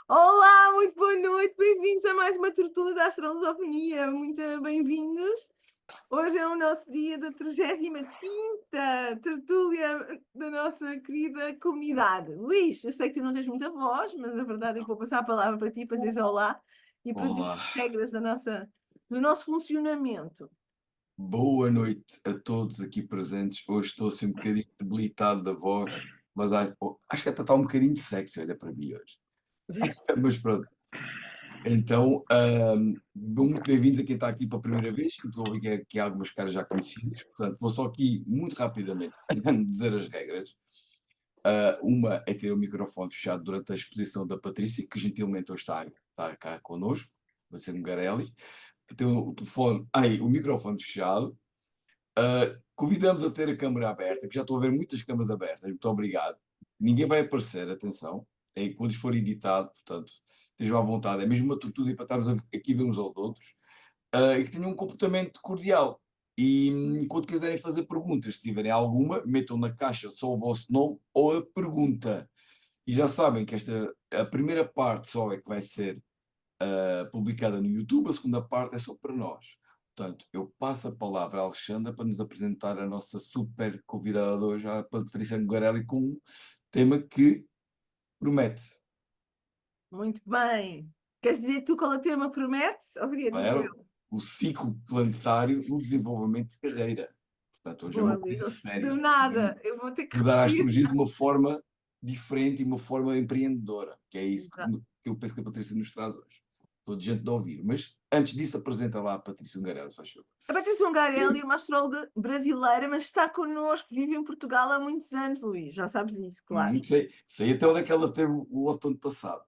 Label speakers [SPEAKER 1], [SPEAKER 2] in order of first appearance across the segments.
[SPEAKER 1] Olá, muito boa noite, bem-vindos a mais uma tertúlia da Astrolosofonia, muito bem-vindos. Hoje é o nosso dia da 35ª tertúlia da nossa querida comunidade. Luís, eu sei que tu não tens muita voz, mas a verdade é que vou passar a palavra para ti para dizer olá e para dizer
[SPEAKER 2] Olá,
[SPEAKER 1] as regras do nosso funcionamento.
[SPEAKER 2] boa noite a todos aqui presentes. Hoje estou assim um bocadinho debilitado da voz, mas acho que até está um bocadinho sexy, olha para mim hoje. Mas pronto, então, muito bem-vindos a quem está aqui pela primeira vez. Estou a ouvir que há algumas caras já conhecidas, portanto, vou só aqui muito rapidamente dizer as regras. Uma é ter o microfone fechado durante a exposição da Patrícia, que gentilmente hoje está cá connosco, vai ser um Garelli. Ter o telefone, o microfone fechado. Convidamos a ter a câmara aberta, que já estou a ver muitas câmaras abertas, muito obrigado. Ninguém vai aparecer, atenção, quando isto for editado, portanto, estejam à vontade, é mesmo uma tortura para estarmos aqui a ver uns aos outros, e que tenham um comportamento cordial. E quando quiserem fazer perguntas, se tiverem alguma, metam na caixa só o vosso nome ou a pergunta. E já sabem que a primeira parte só é que vai ser publicada no YouTube, a segunda parte é só para nós. Portanto, eu passo a palavra à Alexandra para nos apresentar a nossa super convidada de hoje, a Patrícia Anguarelli, com um tema que promete.
[SPEAKER 1] Muito bem. Queres dizer tu qual é o tema promete? Ou podia dizer
[SPEAKER 2] Era
[SPEAKER 1] eu?
[SPEAKER 2] o ciclo planetário no desenvolvimento de carreira. Portanto, hoje é
[SPEAKER 1] Boa,
[SPEAKER 2] uma
[SPEAKER 1] Luís,
[SPEAKER 2] coisa
[SPEAKER 1] não se percebeu
[SPEAKER 2] séria.
[SPEAKER 1] nada. Eu vou ter que
[SPEAKER 2] Mudar a
[SPEAKER 1] repetir.
[SPEAKER 2] astrologia de uma forma diferente e uma forma empreendedora, que é isso
[SPEAKER 1] Exato.
[SPEAKER 2] que eu penso que a Patrícia nos traz hoje. Estou de gente de ouvir. Mas antes disso, apresenta lá a Patrícia Anguarelli, faz favor.
[SPEAKER 1] A Patrícia Ungarelli é uma astróloga brasileira, mas está connosco, vive em Portugal há muitos anos, Luís. Já sabes isso, claro.
[SPEAKER 2] Sei até onde é que ela teve o outono passado.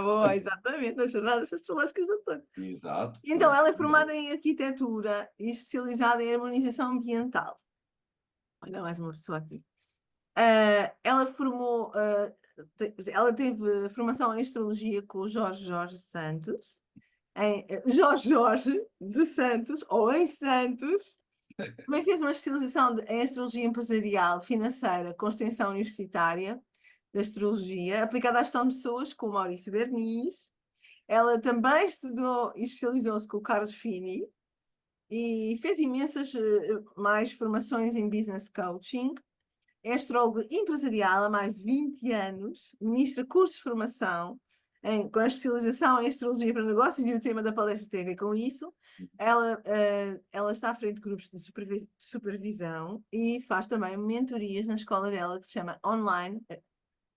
[SPEAKER 1] Boa, exatamente, nas jornadas astrológicas do outono.
[SPEAKER 2] Exato,
[SPEAKER 1] Então,
[SPEAKER 2] durante
[SPEAKER 1] ela é
[SPEAKER 2] o verão.
[SPEAKER 1] formada em arquitetura e especializada em harmonização ambiental. Olha, mais uma pessoa aqui. Ela formou, ela teve formação em astrologia com o Jorge Santos, Jorge de Santos, ou em Santos. Também fez uma especialização em astrologia empresarial, financeira, com extensão universitária da astrologia, aplicada à gestão de pessoas, com o Maurício Bernis. Ela também estudou e especializou-se com o Carlos Fini e fez imensas mais formações em business coaching. É astróloga empresarial há mais de 20 anos, ministra cursos de formação com a especialização em astrologia para negócios e o tema da palestra tem a ver com isso. Ela está à frente de grupos de supervisão e faz também mentorias na escola dela que se chama Online.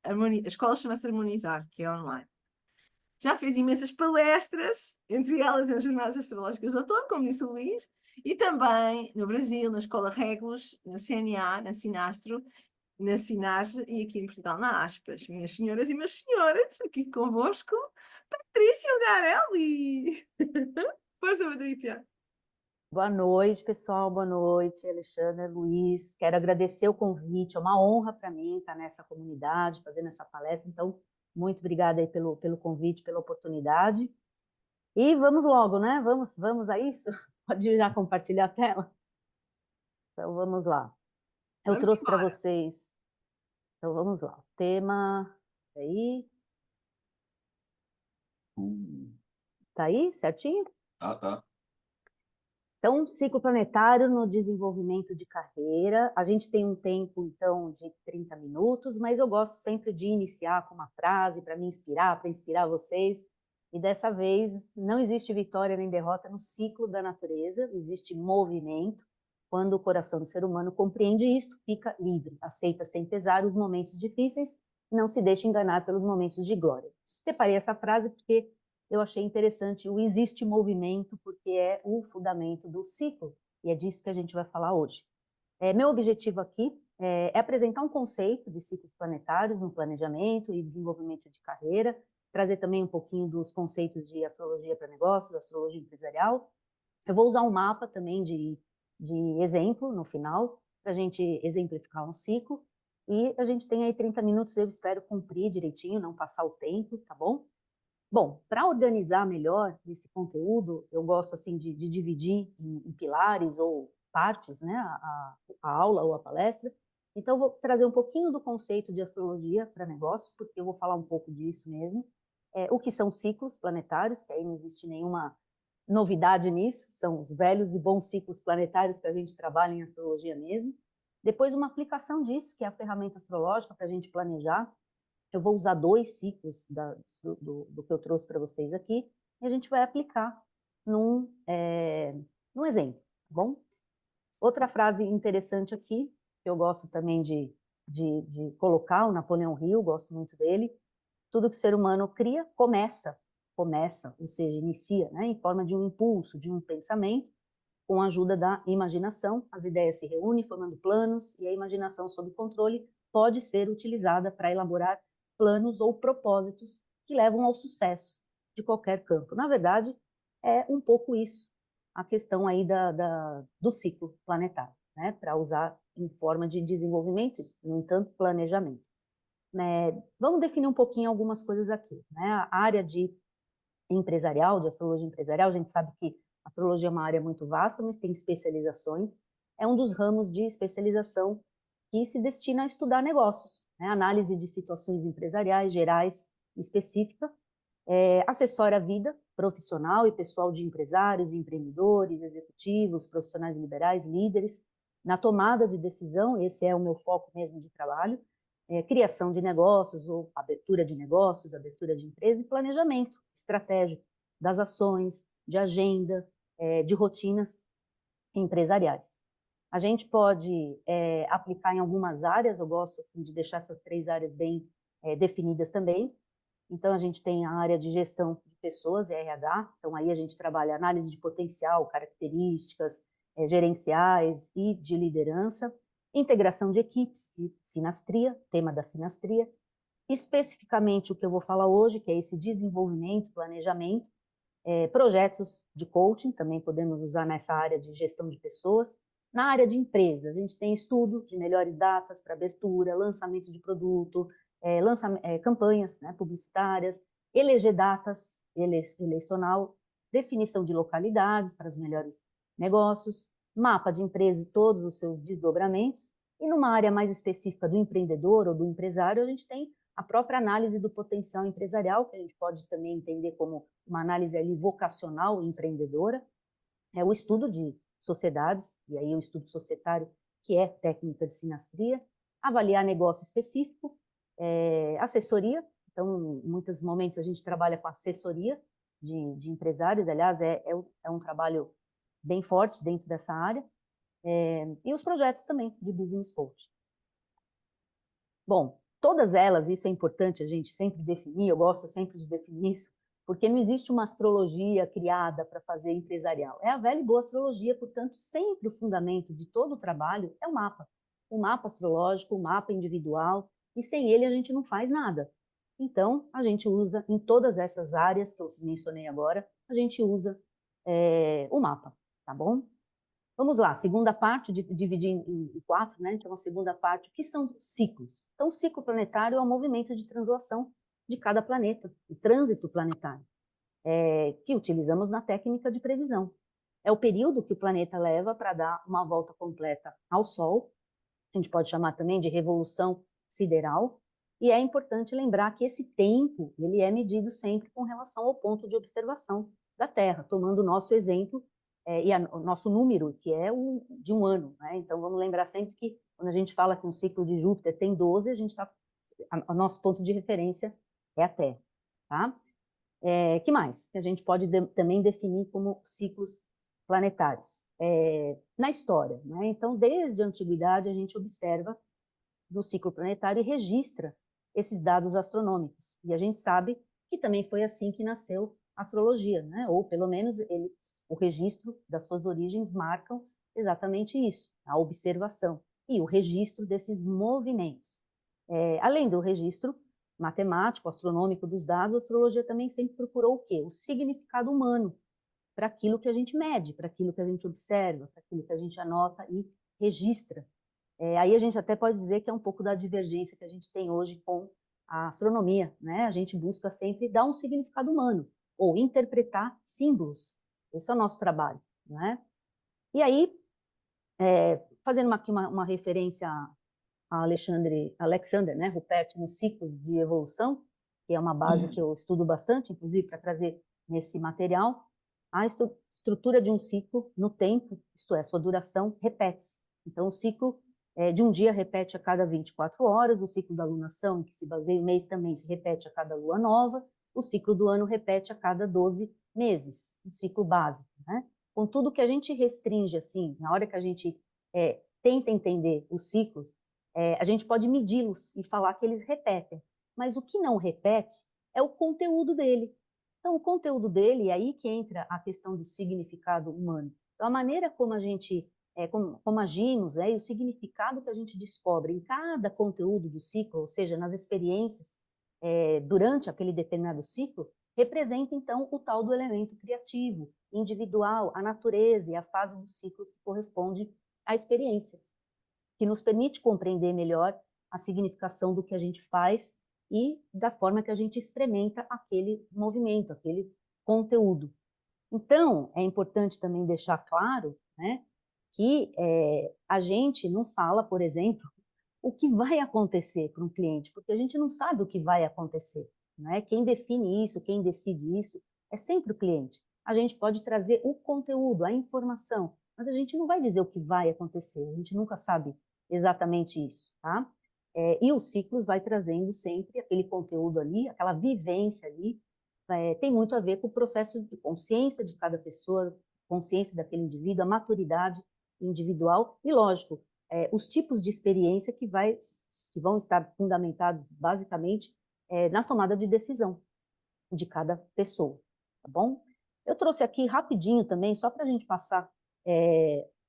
[SPEAKER 1] A escola chama-se Harmonizar, que é online. Já fez imensas palestras, entre elas as Jornadas Astrológicas de Outono, como disse o Luís, e também no Brasil, na Escola Regulus, na CNA, na Sinastro, na Sinage e aqui em Portugal, na Aspas. Minhas senhoras e meus senhores, aqui convosco, Patrícia Garelli. Força, Patrícia.
[SPEAKER 3] Boa noite, pessoal. Boa noite, Alexandra, Luiz. Quero agradecer o convite. É uma honra para mim estar nessa comunidade, fazendo essa palestra. Então, muito obrigada aí pelo convite, pela oportunidade. E vamos logo, né? Vamos a isso? Pode já compartilhar a tela? Então, vamos lá. Eu
[SPEAKER 1] Vamos
[SPEAKER 3] trouxe para
[SPEAKER 1] embora.
[SPEAKER 3] vocês. Então, vamos lá. O tema. Aí.
[SPEAKER 2] Uh,
[SPEAKER 3] Tá aí, certinho?
[SPEAKER 2] tá.
[SPEAKER 3] Então, ciclo planetário no desenvolvimento de carreira. A gente tem um tempo, então, de 30 minutos, mas eu gosto sempre de iniciar com uma frase para me inspirar, para inspirar vocês. E dessa vez, não existe vitória nem derrota no ciclo da natureza, existe movimento. Quando o coração do ser humano compreende isto, fica livre, aceita sem pesar os momentos difíceis e não se deixa enganar pelos momentos de glória. Separei essa frase porque eu achei interessante o existe movimento, porque é o fundamento do ciclo, e é disso que a gente vai falar hoje. Meu objetivo aqui é apresentar um conceito de ciclos planetários no planejamento e desenvolvimento de carreira, trazer também um pouquinho dos conceitos de astrologia para negócios, astrologia empresarial. Eu vou usar um mapa também de exemplo no final, para a gente exemplificar um ciclo, e a gente tem aí 30 minutos, eu espero cumprir direitinho, não passar o tempo, tá bom? Bom, para organizar melhor esse conteúdo, eu gosto assim de dividir em pilares ou partes, né, a aula ou a palestra. Então, eu vou trazer um pouquinho do conceito de astrologia para negócios, porque eu vou falar um pouco disso mesmo. O que são ciclos planetários, que aí não existe nenhuma novidade nisso, são os velhos e bons ciclos planetários que a gente trabalha em astrologia mesmo. Depois, uma aplicação disso, que é a ferramenta astrológica para a gente planejar. Eu vou usar 2 ciclos do que eu trouxe para vocês aqui, e a gente vai aplicar num exemplo, tá bom? Outra frase interessante aqui, que eu gosto também de colocar, o Napoleão Hill, gosto muito dele. Tudo que o ser humano cria, começa, ou seja, inicia, né, em forma de um impulso, de um pensamento, com a ajuda da imaginação. As ideias se reúnem formando planos, e a imaginação sob controle pode ser utilizada para elaborar planos ou propósitos que levam ao sucesso de qualquer campo. Na verdade, é um pouco isso, a questão aí do ciclo planetário, né, para usar em forma de desenvolvimento, no entanto, planejamento. Vamos definir um pouquinho algumas coisas aqui, né? A área de empresarial, de astrologia empresarial, a gente sabe que a astrologia é uma área muito vasta, mas tem especializações. É um dos ramos de especialização que se destina a estudar negócios, né? Análise de situações empresariais gerais e específica, assessora a vida profissional e pessoal de empresários, empreendedores, executivos, profissionais liberais, líderes, na tomada de decisão, esse é o meu foco mesmo de trabalho, criação de negócios ou abertura de negócios, abertura de empresa e planejamento estratégico das ações, de agenda, de rotinas empresariais. A gente pode aplicar em algumas áreas, eu gosto assim, de deixar essas 3 áreas bem definidas também. Então, a gente tem a área de gestão de pessoas, RH, então aí a gente trabalha análise de potencial, características gerenciais e de liderança, integração de equipes e sinastria, tema da sinastria, especificamente o que eu vou falar hoje, que é esse desenvolvimento, planejamento, projetos de coaching, também podemos usar nessa área de gestão de pessoas. Na área de empresa, a gente tem estudo de melhores datas para abertura, lançamento de produto, campanhas, né, publicitárias, eleger datas, eleicional, definição de localidades para os melhores negócios, mapa de empresa e todos os seus desdobramentos, e numa área mais específica do empreendedor ou do empresário, a gente tem a própria análise do potencial empresarial, que a gente pode também entender como uma análise ali vocacional empreendedora, o estudo de sociedades, e aí o estudo societário, que é técnica de sinastria, avaliar negócio específico, assessoria, então, em muitos momentos a gente trabalha com assessoria de empresários, aliás, é um trabalho bem forte dentro dessa área, e os projetos também de business coach. Bom, todas elas, isso é importante a gente sempre definir, eu gosto sempre de definir isso, porque não existe uma astrologia criada para fazer empresarial. É a velha e boa astrologia, portanto, sempre o fundamento de todo o trabalho é o mapa astrológico, o mapa individual, e sem ele a gente não faz nada. Então, a gente usa, em todas essas áreas que eu mencionei agora, a gente usa o mapa, tá bom? Vamos lá, segunda parte, dividir em 4, né? Então, a segunda parte, o que são ciclos? Então, o ciclo planetário é o movimento de translação de cada planeta, o trânsito planetário, que utilizamos na técnica de previsão. É o período que o planeta leva para dar uma volta completa ao Sol, a gente pode chamar também de revolução sideral, e é importante lembrar que esse tempo, ele é medido sempre com relação ao ponto de observação da Terra, tomando o nosso exemplo o nosso número, que é o de um ano, né? Então, vamos lembrar sempre que quando a gente fala que um ciclo de Júpiter tem 12, o nosso ponto de referência é a Terra, tá? Que mais? Que a gente pode também definir como ciclos planetários. Na história, né? Então, desde a antiguidade, a gente observa do ciclo planetário e registra esses dados astronômicos. E a gente sabe que também foi assim que nasceu a astrologia, né? Ou pelo menos o registro das suas origens marcam exatamente isso, a observação e o registro desses movimentos. Além do registro matemático, astronômico dos dados, a astrologia também sempre procurou o quê? O significado humano para aquilo que a gente mede, para aquilo que a gente observa, para aquilo que a gente anota e registra. Aí a gente até pode dizer que é um pouco da divergência que a gente tem hoje com a astronomia, né? A gente busca sempre dar um significado humano, ou interpretar símbolos. Esse é o nosso trabalho, né? E aí, fazendo aqui uma referência Alexander, né, Ruppert, nos ciclos de evolução, que é uma base que eu estudo bastante, inclusive para trazer nesse material, a estrutura de um ciclo no tempo, isto é, sua duração, repete-se. Então, o ciclo de um dia repete a cada 24 horas, o ciclo da lunação, em que se baseia o mês, também se repete a cada lua nova, o ciclo do ano repete a cada 12 meses, um ciclo básico, né? Com tudo que a gente restringe, assim, na hora que a gente tenta entender os ciclos, a gente pode medi-los e falar que eles repetem, mas o que não repete é o conteúdo dele. Então, o conteúdo dele, é aí que entra a questão do significado humano. Então, a maneira como a gente, como agimos, e o significado que a gente descobre em cada conteúdo do ciclo, ou seja, nas experiências durante aquele determinado ciclo, representa, então, o tal do elemento criativo, individual, a natureza e a fase do ciclo que corresponde à experiência, que nos permite compreender melhor a significação do que a gente faz e da forma que a gente experimenta aquele movimento, aquele conteúdo. Então, é importante também deixar claro, né, que a gente não fala, por exemplo, o que vai acontecer para um cliente, porque a gente não sabe o que vai acontecer, né? Quem define isso, quem decide isso, é sempre o cliente. A gente pode trazer o conteúdo, a informação, mas a gente não vai dizer o que vai acontecer, a gente nunca sabe exatamente isso, tá? E os ciclos vai trazendo sempre aquele conteúdo ali, aquela vivência ali, tem muito a ver com o processo de consciência de cada pessoa, consciência daquele indivíduo, a maturidade individual e, lógico, os tipos de experiência que vão estar fundamentados basicamente na tomada de decisão de cada pessoa, tá bom? Eu trouxe aqui rapidinho também, só para a gente passar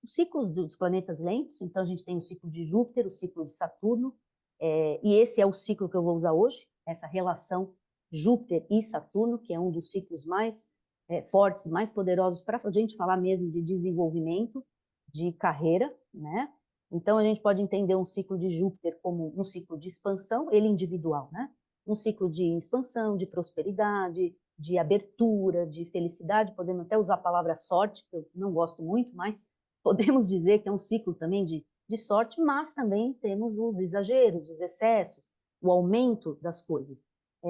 [SPEAKER 3] os ciclos dos planetas lentos. Então, a gente tem o ciclo de Júpiter, o ciclo de Saturno, e esse é o ciclo que eu vou usar hoje, essa relação Júpiter e Saturno, que é um dos ciclos mais fortes, mais poderosos para a gente falar mesmo de desenvolvimento de carreira, né? Então, a gente pode entender um ciclo de Júpiter como um ciclo de expansão, ele individual, né? Um ciclo de expansão, de prosperidade, de abertura, de felicidade. Podemos até usar a palavra sorte, que eu não gosto muito, mas podemos dizer que é um ciclo também de sorte, mas também temos os exageros, os excessos, o aumento das coisas.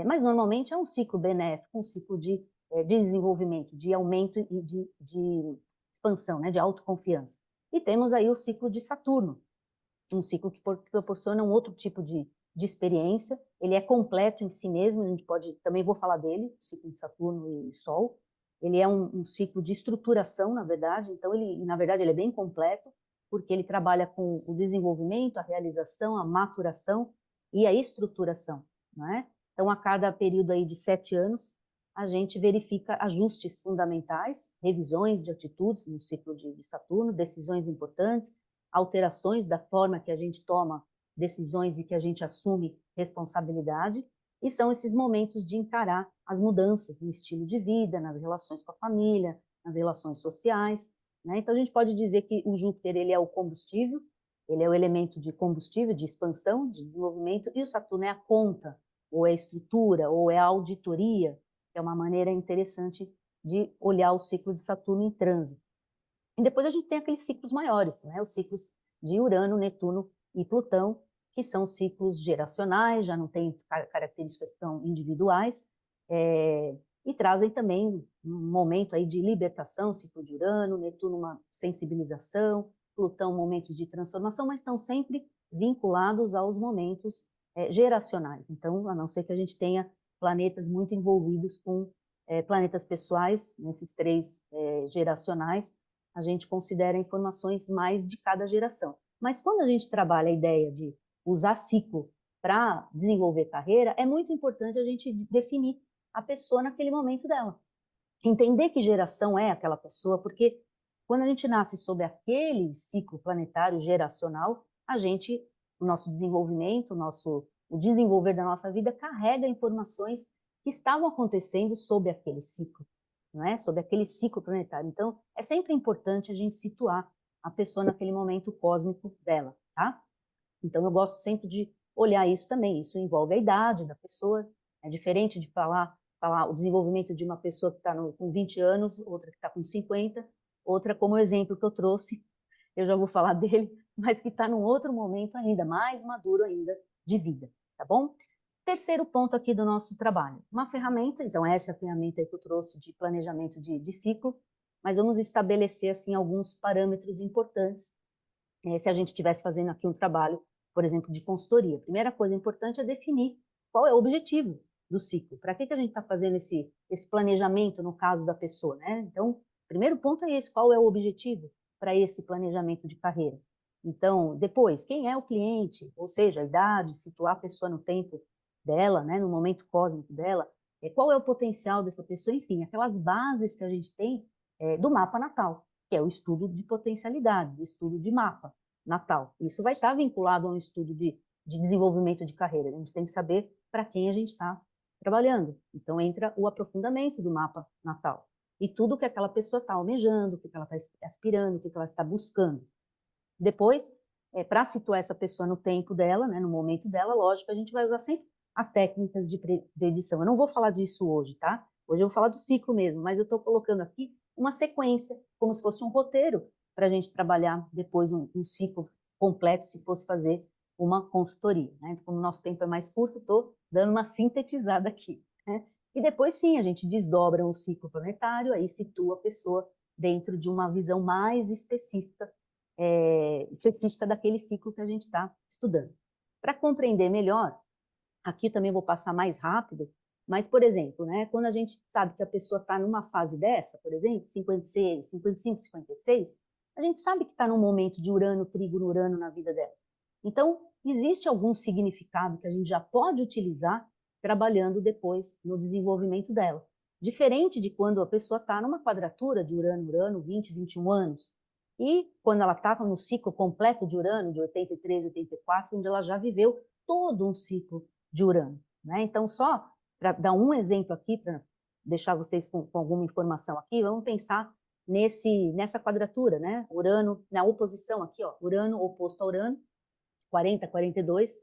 [SPEAKER 3] Mas, normalmente, é um ciclo benéfico, um ciclo de desenvolvimento, de aumento e de expansão, né? De autoconfiança. E temos aí o ciclo de Saturno, um ciclo que proporciona um outro tipo de experiência. Ele é completo em si mesmo, a gente pode, também vou falar dele, ciclo de Saturno e Sol. Ele é um ciclo de estruturação, na verdade, então na verdade, ele é bem completo, porque ele trabalha com o desenvolvimento, a realização, a maturação e a estruturação, não é? Então, a cada período aí de 7 anos, a gente verifica ajustes fundamentais, revisões de atitudes no ciclo de Saturno, decisões importantes, alterações da forma que a gente toma decisões e que a gente assume responsabilidade, e são esses momentos de encarar as mudanças no estilo de vida, nas relações com a família, nas relações sociais, né? Então, a gente pode dizer que o Júpiter, ele é o combustível, ele é o elemento de combustível, de expansão, de desenvolvimento, e o Saturno é a conta, ou é a estrutura, ou é a auditoria, que é uma maneira interessante de olhar o ciclo de Saturno em trânsito. E depois a gente tem aqueles ciclos maiores, né? Os ciclos de Urano, Netuno e Plutão, que são ciclos geracionais, já não têm características tão individuais, e trazem também um momento aí de libertação, ciclo de Urano, Netuno uma sensibilização, Plutão momentos de transformação, mas estão sempre vinculados aos momentos geracionais. Então, a não ser que a gente tenha planetas muito envolvidos com planetas pessoais, nesses 3 geracionais, a gente considera informações mais de cada geração. Mas quando a gente trabalha a ideia de usar ciclo para desenvolver carreira, é muito importante a gente definir a pessoa naquele momento dela. Entender que geração é aquela pessoa, porque quando a gente nasce sob aquele ciclo planetário geracional, o nosso desenvolvimento, o desenvolver da nossa vida carrega informações que estavam acontecendo sob aquele ciclo, não é? Sob aquele ciclo planetário. Então, é sempre importante a gente situar a pessoa naquele momento cósmico dela, tá? Então, eu gosto sempre de olhar isso também. Isso envolve a idade da pessoa. É diferente de falar o desenvolvimento de uma pessoa que está com 20 anos, outra que está com 50, outra como o exemplo que eu trouxe, eu já vou falar dele, mas que está num outro momento ainda mais maduro ainda de vida, tá bom? Terceiro ponto aqui do nosso trabalho, uma ferramenta, então essa é a ferramenta que eu trouxe de planejamento de ciclo, mas vamos estabelecer assim alguns parâmetros importantes, se a gente estivesse fazendo aqui um trabalho, por exemplo, de consultoria. A primeira coisa importante é definir qual é o objetivo do ciclo, para que a gente está fazendo esse planejamento no caso da pessoa, né? Então, o primeiro ponto é esse, qual é o objetivo para esse planejamento de carreira? Então, depois, quem é o cliente, ou seja, a idade, situar a pessoa no tempo dela, né, no momento cósmico dela, qual é o potencial dessa pessoa, enfim, aquelas bases que a gente tem do mapa natal, que é o estudo de potencialidades, o estudo de mapa natal. Isso vai estar vinculado a um estudo de desenvolvimento de carreira. A gente tem que saber para quem a gente está trabalhando. Então, entra o aprofundamento do mapa natal. E tudo que aquela pessoa está almejando, o que ela está aspirando, o que ela está buscando. Depois, para situar essa pessoa no tempo dela, né, no momento dela, lógico, a gente vai usar sempre as técnicas de predição. Eu não vou falar disso hoje, tá? Hoje eu vou falar do ciclo mesmo, mas eu estou colocando aqui uma sequência, como se fosse um roteiro, para a gente trabalhar depois um ciclo completo, se fosse fazer uma consultoria, né? Como o nosso tempo é mais curto, estou dando uma sintetizada aqui, né? E depois, sim, a gente desdobra o ciclo planetário, aí situa a pessoa dentro de uma visão mais específica daquele ciclo que a gente está estudando. Para compreender melhor, aqui também vou passar mais rápido, mas, por exemplo, né, quando a gente sabe que a pessoa está numa fase dessa, por exemplo, 56, 55, 56, a gente sabe que está num momento de Urano, Trígono, Urano na vida dela. Então, existe algum significado que a gente já pode utilizar trabalhando depois no desenvolvimento dela. Diferente de quando a pessoa está numa quadratura de Urano, Urano, 20, 21 anos, e quando ela está no ciclo completo de Urano, de 83, 84, onde ela já viveu todo um ciclo de Urano, né? Então, só para dar um exemplo aqui, para deixar vocês com alguma informação aqui, vamos pensar nessa quadratura, né? Urano, na oposição aqui, ó, Urano oposto a Urano, 40, 42,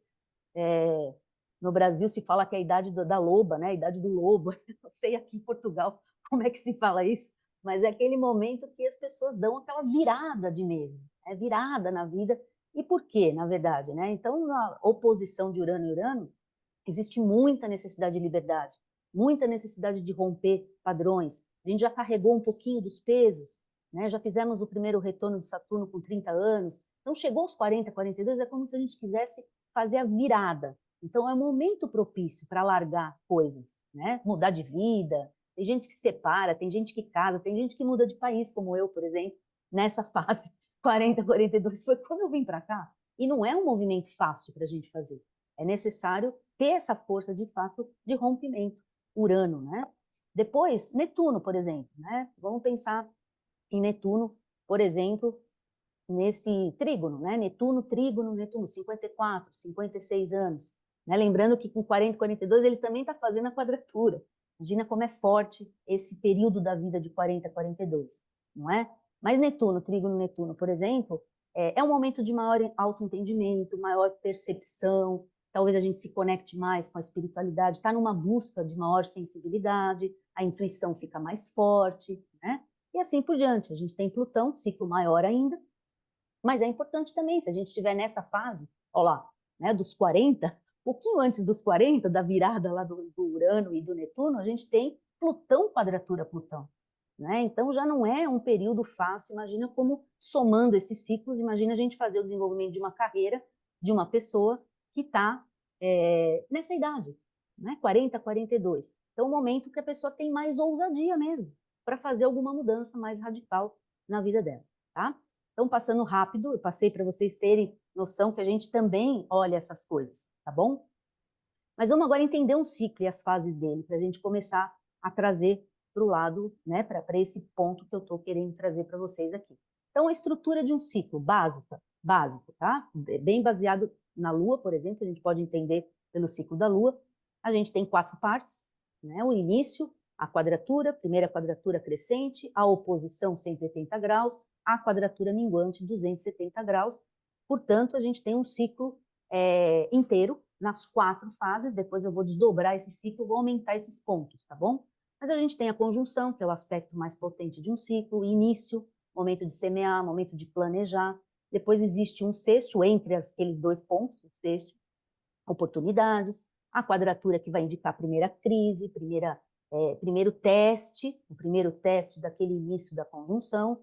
[SPEAKER 3] no Brasil se fala que é a idade da loba, né? A idade do lobo. Não sei aqui em Portugal como é que se fala isso, mas é aquele momento que as pessoas dão aquela virada de mesmo, virada na vida. E por quê, na verdade, né? Então, na oposição de Urano e Urano, existe muita necessidade de liberdade, muita necessidade de romper padrões. A gente já carregou um pouquinho dos pesos, né? Já fizemos o primeiro retorno de Saturno com 30 anos. Então, chegou aos 40, 42, é como se a gente quisesse fazer a virada. Então, é um momento propício para largar coisas, né? Mudar de vida. Tem gente que se separa, tem gente que casa, tem gente que muda de país, como eu, por exemplo, nessa fase 40, 42. Foi quando eu vim para cá. E não é um movimento fácil para a gente fazer. É necessário ter essa força, de fato, de rompimento. Urano, né? Depois, Netuno, por exemplo, né? Vamos pensar em Netuno, por exemplo, nesse trígono, né? Netuno, trígono, Netuno, 54, 56 anos. Né? Lembrando que com 40, 42 ele também está fazendo a quadratura. Imagina como é forte esse período da vida de 40, 42, não é? Mas Netuno, trígono, Netuno, por exemplo, é um momento de maior autoentendimento, maior percepção, talvez a gente se conecte mais com a espiritualidade, está numa busca de maior sensibilidade, a intuição fica mais forte, né? E assim por diante. A gente tem Plutão, ciclo maior ainda, mas é importante também, se a gente estiver nessa fase, ó lá, né, dos 40, pouquinho antes dos 40, da virada lá do Urano e do Netuno, a gente tem Plutão, quadratura Plutão. Né? Então já não é um período fácil, imagina como somando esses ciclos, imagina a gente fazer o desenvolvimento de uma carreira de uma pessoa que está nessa idade, né? 40, 42. Então é um momento que a pessoa tem mais ousadia mesmo, para fazer alguma mudança mais radical na vida dela, tá? Então, passando rápido, eu passei para vocês terem noção que a gente também olha essas coisas, tá bom? Mas vamos agora entender um ciclo e as fases dele, para a gente começar a trazer para o lado, né, para esse ponto que eu estou querendo trazer para vocês aqui. Então, a estrutura de um ciclo básico, tá? Bem baseado na Lua, por exemplo, a gente pode entender pelo ciclo da Lua. A gente tem 4 partes, né? O início, a quadratura, primeira quadratura crescente, a oposição 180 graus, a quadratura minguante 270 graus. Portanto, a gente tem um ciclo inteiro nas 4 fases. Depois eu vou desdobrar esse ciclo, vou aumentar esses pontos, tá bom? Mas a gente tem a conjunção, que é o aspecto mais potente de um ciclo, início, momento de semear, momento de planejar, depois existe um sexto entre aqueles dois pontos, o sexto, oportunidades, a quadratura que vai indicar a primeira crise, primeiro teste, o primeiro teste daquele início da conjunção,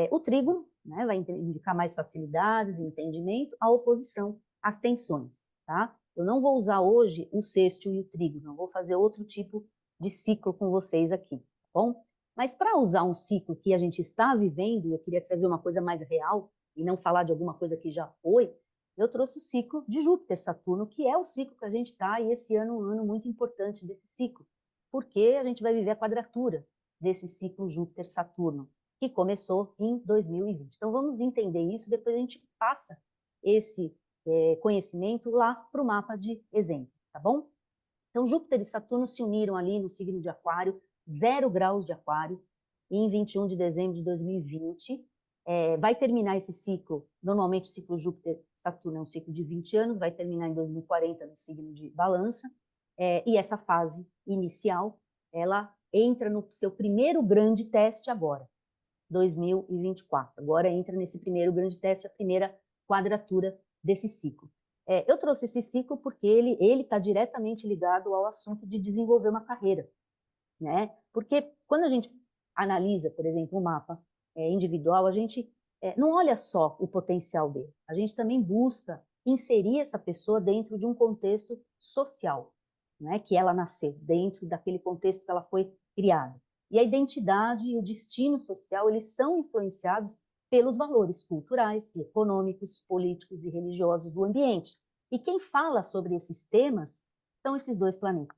[SPEAKER 3] o trígono, né, vai indicar mais facilidades, entendimento, a oposição, as tensões, tá? Eu não vou usar hoje o sexto e o trígono, eu vou fazer outro tipo de ciclo com vocês aqui, tá bom? Mas para usar um ciclo que a gente está vivendo, eu queria trazer uma coisa mais real e não falar de alguma coisa que já foi, eu trouxe o ciclo de Júpiter-Saturno, que é o ciclo que a gente está, e esse ano é um ano muito importante desse ciclo, porque a gente vai viver a quadratura desse ciclo Júpiter-Saturno, que começou em 2020. Então, vamos entender isso, depois a gente passa esse conhecimento lá para o mapa de exemplo, tá bom? Então, Júpiter e Saturno se uniram ali no signo de Aquário, 0 graus de Aquário, em 21 de dezembro de 2020. Vai terminar esse ciclo, normalmente o ciclo Júpiter-Saturno é um ciclo de 20 anos, vai terminar em 2040 no signo de Balança, e essa fase inicial, ela entra no seu primeiro grande teste agora, 2024. Agora entra nesse primeiro grande teste, a primeira quadratura desse ciclo. Eu trouxe esse ciclo porque ele está diretamente ligado ao assunto de desenvolver uma carreira, né? Porque quando a gente analisa, por exemplo, um mapa individual, a gente não olha só o potencial dele, a gente também busca inserir essa pessoa dentro de um contexto social, né? Que ela nasceu, dentro daquele contexto que ela foi criada. E a identidade e o destino social, eles são influenciados pelos valores culturais, econômicos, políticos e religiosos do ambiente. E quem fala sobre esses temas são esses dois planetas,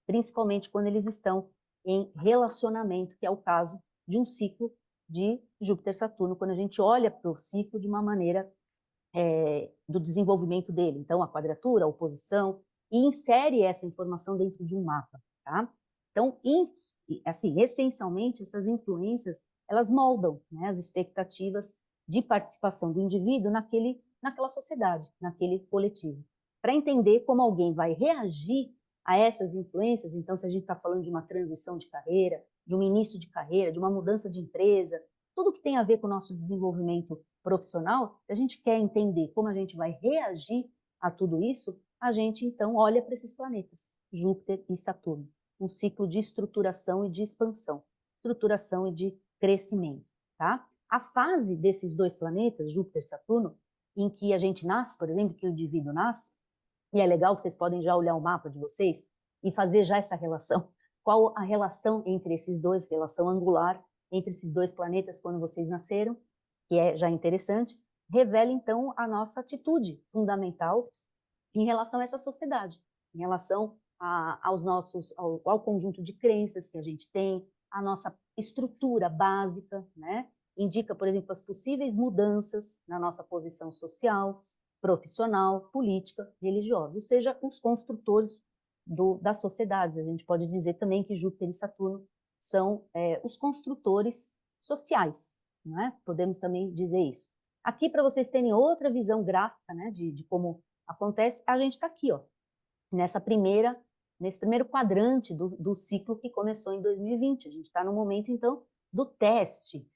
[SPEAKER 3] principalmente quando eles estão em relacionamento, que é o caso de um ciclo de Júpiter-Saturno, quando a gente olha para o ciclo de uma maneira do desenvolvimento dele. Então, a quadratura, a oposição, e insere essa informação dentro de um mapa, tá? Então, assim, essencialmente, essas influências, elas moldam, né, as expectativas de participação do indivíduo naquela sociedade, naquele coletivo. Para entender como alguém vai reagir a essas influências, então, se a gente está falando de uma transição de carreira, de um início de carreira, de uma mudança de empresa, tudo que tem a ver com o nosso desenvolvimento profissional, se a gente quer entender como a gente vai reagir a tudo isso, a gente, então, olha para esses planetas, Júpiter e Saturno, um ciclo de estruturação e de expansão, estruturação e de crescimento, tá? A fase desses dois planetas, Júpiter e Saturno, em que a gente nasce, por exemplo, que o indivíduo nasce, e é legal que vocês podem já olhar o mapa de vocês e fazer já essa relação. Qual a relação entre esses dois, relação angular entre esses dois planetas quando vocês nasceram, que é já interessante, revela então a nossa atitude fundamental em relação a essa sociedade, em relação ao conjunto de crenças que a gente tem, a nossa estrutura básica, né? Indica, por exemplo, as possíveis mudanças na nossa posição social, profissional, política, religiosa, ou seja, os construtores das sociedades. A gente pode dizer também que Júpiter e Saturno são os construtores sociais, né? Podemos também dizer isso. Aqui, para vocês terem outra visão gráfica, né, de como acontece, a gente está aqui, ó, nesse primeiro quadrante do ciclo que começou em 2020. A gente está no momento, então, do teste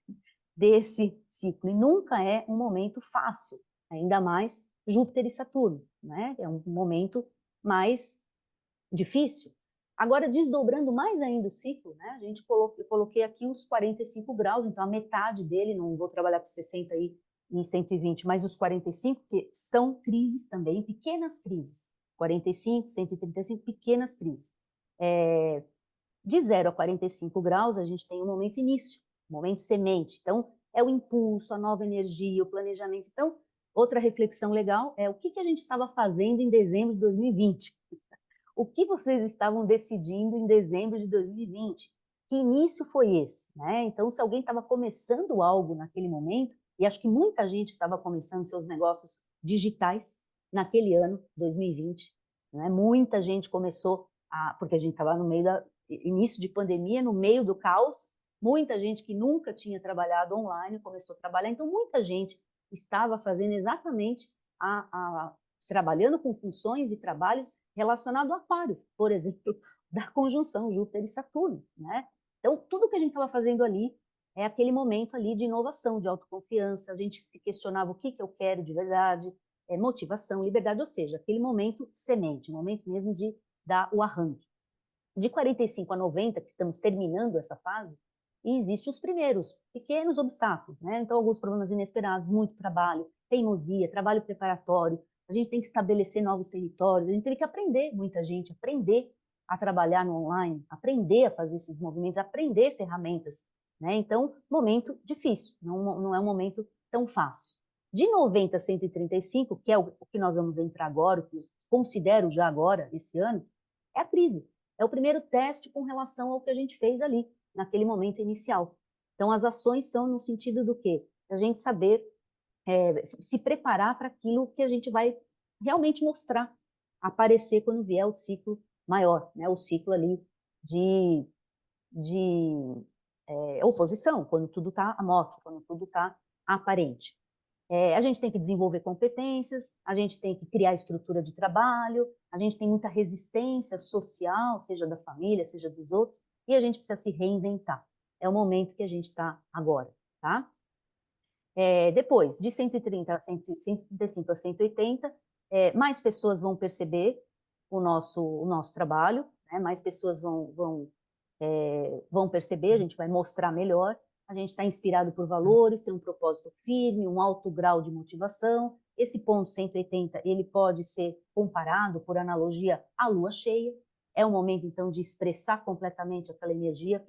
[SPEAKER 3] desse ciclo, e nunca é um momento fácil, ainda mais Júpiter e Saturno, né? É um momento mais difícil. Agora, desdobrando mais ainda o ciclo, né? Eu coloquei aqui os 45 graus, então a metade dele, não vou trabalhar com 60 e 120, mas os 45, que são crises também, pequenas crises. 45, 135, pequenas crises. De 0 a 45 graus, a gente tem um momento início, um momento semente. Então, é o impulso, a nova energia, o planejamento. Então, outra reflexão legal é o que a gente estava fazendo em dezembro de 2020. O que vocês estavam decidindo em dezembro de 2020? Que início foi esse? Né? Então, se alguém estava começando algo naquele momento, e acho que muita gente estava começando seus negócios digitais naquele ano, 2020, né? Muita gente começou, porque a gente estava no meio início de pandemia, no meio do caos, muita gente que nunca tinha trabalhado online começou a trabalhar, então muita gente estava fazendo exatamente trabalhando com funções e trabalhos relacionados ao Aquário, por exemplo, da conjunção Júpiter e Saturno, né? Então, tudo que a gente estava fazendo ali é aquele momento ali de inovação, de autoconfiança, a gente se questionava o que eu quero de verdade, motivação, liberdade, ou seja, aquele momento semente, momento mesmo de dar o arranque. De 45 a 90, que estamos terminando essa fase, e existem os primeiros pequenos obstáculos, né? Então, alguns problemas inesperados, muito trabalho, teimosia, trabalho preparatório, a gente tem que estabelecer novos territórios, a gente teve que aprender, muita gente, aprender a trabalhar no online, aprender a fazer esses movimentos, aprender ferramentas, né? Então, momento difícil, não é um momento tão fácil. De 90 a 135, que é o que nós vamos entrar agora, o que eu considero já agora, esse ano, é a crise. É o primeiro teste com relação ao que a gente fez ali, naquele momento inicial. Então, as ações são no sentido do quê? A gente saber se preparar para aquilo que a gente vai realmente mostrar, aparecer quando vier o ciclo maior, né? O ciclo ali de oposição, quando tudo está à mostra, quando tudo está aparente. A gente tem que desenvolver competências, a gente tem que criar estrutura de trabalho, a gente tem muita resistência social, seja da família, seja dos outros, e a gente precisa se reinventar. É o momento que a gente está agora, tá? Depois, de 130 a 135 a 180, mais pessoas vão perceber o nosso trabalho, né? Mais pessoas vão perceber, a gente vai mostrar melhor, a gente está inspirado por valores, tem um propósito firme, um alto grau de motivação. Esse ponto 180, ele pode ser comparado, por analogia, à lua cheia. É o momento, então, de expressar completamente aquela energia,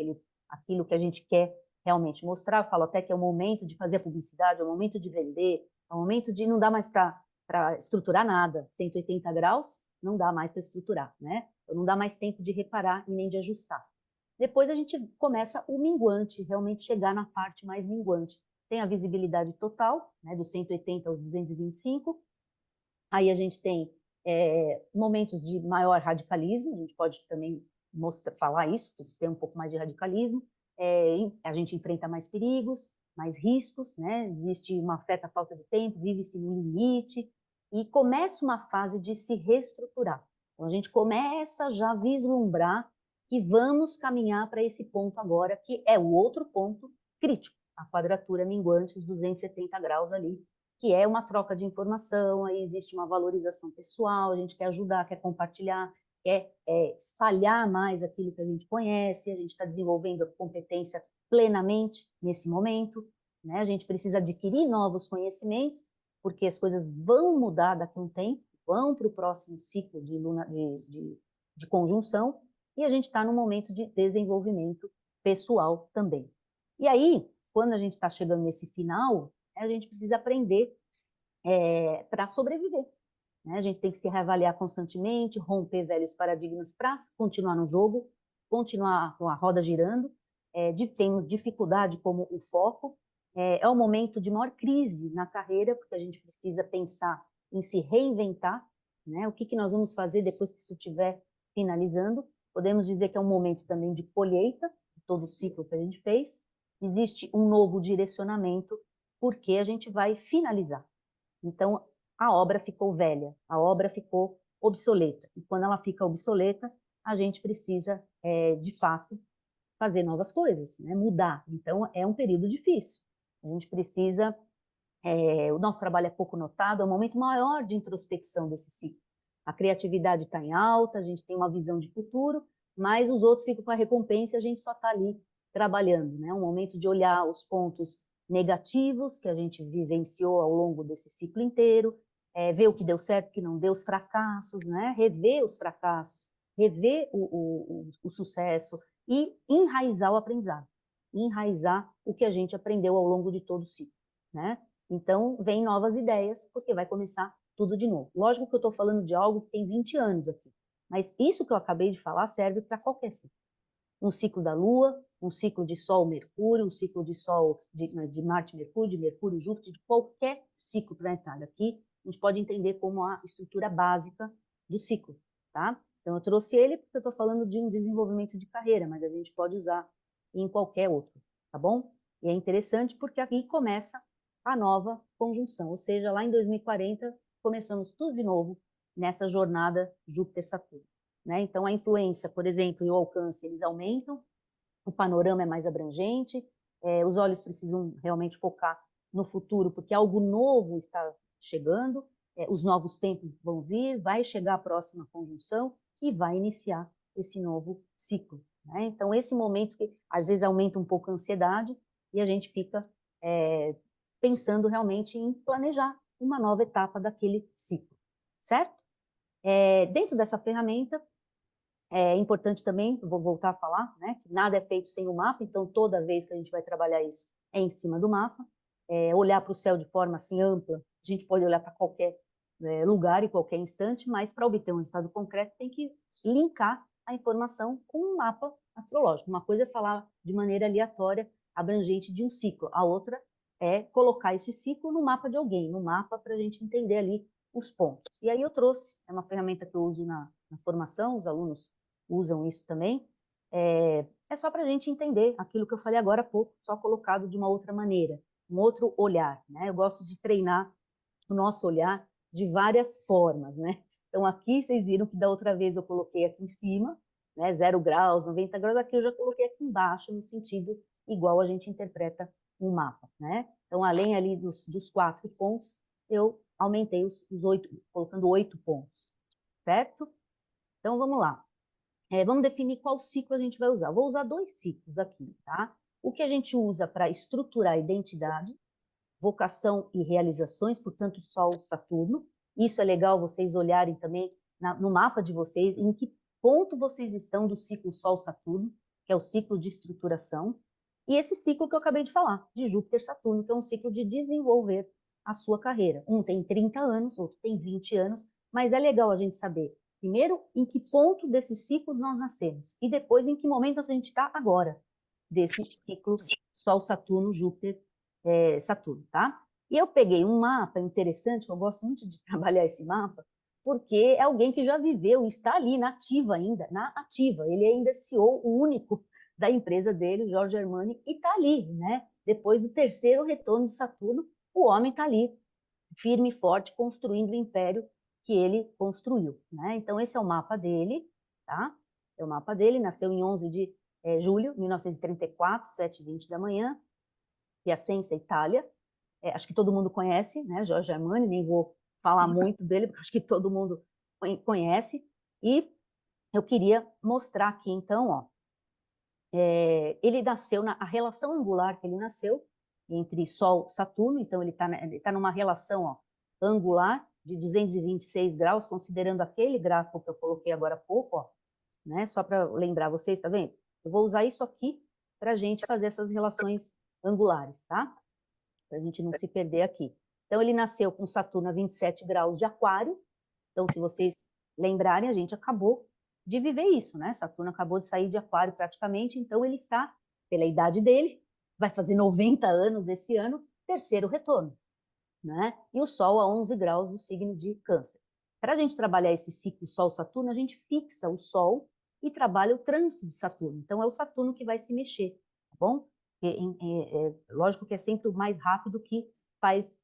[SPEAKER 3] aquilo que a gente quer realmente mostrar. Eu falo até que é o momento de fazer a publicidade, é o momento de vender, é o momento de não dá mais para estruturar nada. 180 graus, não dá mais para estruturar, né? Então, não dá mais tempo de reparar e nem de ajustar. Depois a gente começa o minguante, realmente chegar na parte mais minguante. Tem a visibilidade total, né, dos 180 aos 225. Aí a gente tem momentos de maior radicalismo, a gente pode também falar isso, tem um pouco mais de radicalismo. A gente enfrenta mais perigos, mais riscos, né? Existe uma certa falta de tempo, vive-se no limite, e começa uma fase de se reestruturar. Então a gente começa já a vislumbrar que vamos caminhar para esse ponto agora, que é o outro ponto crítico, a quadratura minguante, os 270 graus ali, que é uma troca de informação, aí existe uma valorização pessoal, a gente quer ajudar, quer compartilhar, quer espalhar mais aquilo que a gente conhece, a gente está desenvolvendo a competência plenamente nesse momento, né? A gente precisa adquirir novos conhecimentos, porque as coisas vão mudar daqui a um tempo, vão para o próximo ciclo de conjunção, e a gente está num momento de desenvolvimento pessoal também. E aí, quando a gente está chegando nesse final, a gente precisa aprender para sobreviver. Né? A gente tem que se reavaliar constantemente, romper velhos paradigmas para continuar no jogo, continuar com a roda girando. Tem dificuldade como o foco. É um momento de maior crise na carreira, porque a gente precisa pensar em se reinventar, né? O que nós vamos fazer depois que isso estiver finalizando. Podemos dizer que é um momento também de colheita, de todo o ciclo que a gente fez. Existe um novo direcionamento, porque a gente vai finalizar. Então, a obra ficou velha, a obra ficou obsoleta. E quando ela fica obsoleta, a gente precisa, de fato, fazer novas coisas, né? Mudar. Então, é um período difícil. A gente precisa... o nosso trabalho é pouco notado, é um momento maior de introspecção desse ciclo. A criatividade está em alta, a gente tem uma visão de futuro, mas os outros ficam com a recompensa e a gente só está ali trabalhando, né? Um momento de olhar os pontos negativos que a gente vivenciou ao longo desse ciclo inteiro, ver o que deu certo, o que não deu, os fracassos, né? Rever os fracassos, rever o sucesso e enraizar o aprendizado, enraizar o que a gente aprendeu ao longo de todo o ciclo, né? Então, vem novas ideias, porque vai começar tudo de novo. Lógico que eu estou falando de algo que tem 20 anos aqui, mas isso que eu acabei de falar serve para qualquer ciclo. Um ciclo da Lua, um ciclo de Sol-Mercúrio, um ciclo de Sol, de Marte-Mercúrio, de Mercúrio-Júpiter, de qualquer ciclo planetário. Aqui, a gente pode entender como a estrutura básica do ciclo, tá? Então, eu trouxe ele porque eu estou falando de um desenvolvimento de carreira, mas a gente pode usar em qualquer outro, tá bom? E é interessante porque aqui começa a nova conjunção, ou seja, lá em 2040, começamos tudo de novo nessa jornada Júpiter-Saturno. Né? Então, a influência, por exemplo, e o alcance, eles aumentam, o panorama é mais abrangente, os olhos precisam realmente focar no futuro, porque algo novo está chegando, os novos tempos vão vir, vai chegar a próxima conjunção e vai iniciar esse novo ciclo, né? Então, esse momento que às vezes aumenta um pouco a ansiedade e a gente fica pensando realmente em planejar uma nova etapa daquele ciclo, certo? Dentro dessa ferramenta, é importante também, vou voltar a falar, né, que nada é feito sem o mapa, então toda vez que a gente vai trabalhar isso é em cima do mapa, olhar para o céu de forma assim ampla, a gente pode olhar para qualquer lugar e qualquer instante, mas para obter um resultado concreto tem que linkar a informação com um mapa astrológico. Uma coisa é falar de maneira aleatória, abrangente de um ciclo, a outra é colocar esse ciclo no mapa de alguém, no mapa para a gente entender ali os pontos. E aí eu trouxe, é uma ferramenta que eu uso na formação, os alunos usam isso também, é só para a gente entender aquilo que eu falei agora há pouco, só colocado de uma outra maneira, um outro olhar, né? Eu gosto de treinar o nosso olhar de várias formas, né? Então aqui vocês viram que da outra vez eu coloquei aqui em cima, né, 0 graus, 90 graus, aqui eu já coloquei aqui embaixo, no sentido igual a gente interpreta um mapa, né? Então, além ali dos 4 pontos, eu aumentei os 8, colocando 8 pontos, certo? Então, vamos lá. Vamos definir qual ciclo a gente vai usar. Vou usar 2 ciclos aqui, tá? O que a gente usa para estruturar a identidade, vocação e realizações, portanto, Sol, Saturno. Isso é legal vocês olharem também no mapa de vocês, em que ponto vocês estão do ciclo Sol-Saturno, que é o ciclo de estruturação, e esse ciclo que eu acabei de falar, de Júpiter-Saturno, que é um ciclo de desenvolver a sua carreira. Um tem 30 anos, outro tem 20 anos, mas é legal a gente saber, primeiro, em que ponto desses ciclos nós nascemos, e depois em que momento a gente está agora, desse ciclo Sol-Saturno, Júpiter-Saturno, tá? E eu peguei um mapa interessante, eu gosto muito de trabalhar esse mapa, porque é alguém que já viveu e está ali na ativa ainda, na ativa. Ele ainda é CEO, o único da empresa dele, Giorgio Armani, e está ali, né? Depois do terceiro retorno de Saturno, o homem está ali, firme e forte, construindo o império que ele construiu, né? Então, esse é o mapa dele, tá? É o mapa dele, nasceu em 11 de julho de 1934, 7h20 da manhã, Piacenza, Itália. Acho que todo mundo conhece, né? Giorgio Armani, nem vou falar muito dele, porque acho que todo mundo conhece. E eu queria mostrar aqui, então, ó, ele nasceu, a relação angular que ele nasceu, entre Sol e Saturno, então ele tá numa relação, ó, angular de 226 graus, considerando aquele gráfico que eu coloquei agora há pouco, ó, né? Só para lembrar vocês, tá vendo? Eu vou usar isso aqui para a gente fazer essas relações angulares, tá? Para a gente não se perder aqui. Então, ele nasceu com Saturno a 27 graus de Aquário. Então, se vocês lembrarem, a gente acabou de viver isso, né? Saturno acabou de sair de Aquário praticamente, então ele está, pela idade dele, vai fazer 90 anos esse ano, terceiro retorno, né? E o Sol a 11 graus do signo de Câncer. Para a gente trabalhar esse ciclo Sol-Saturno, a gente fixa o Sol e trabalha o trânsito de Saturno. Então, é o Saturno que vai se mexer, tá bom? Lógico que é sempre o mais rápido que faz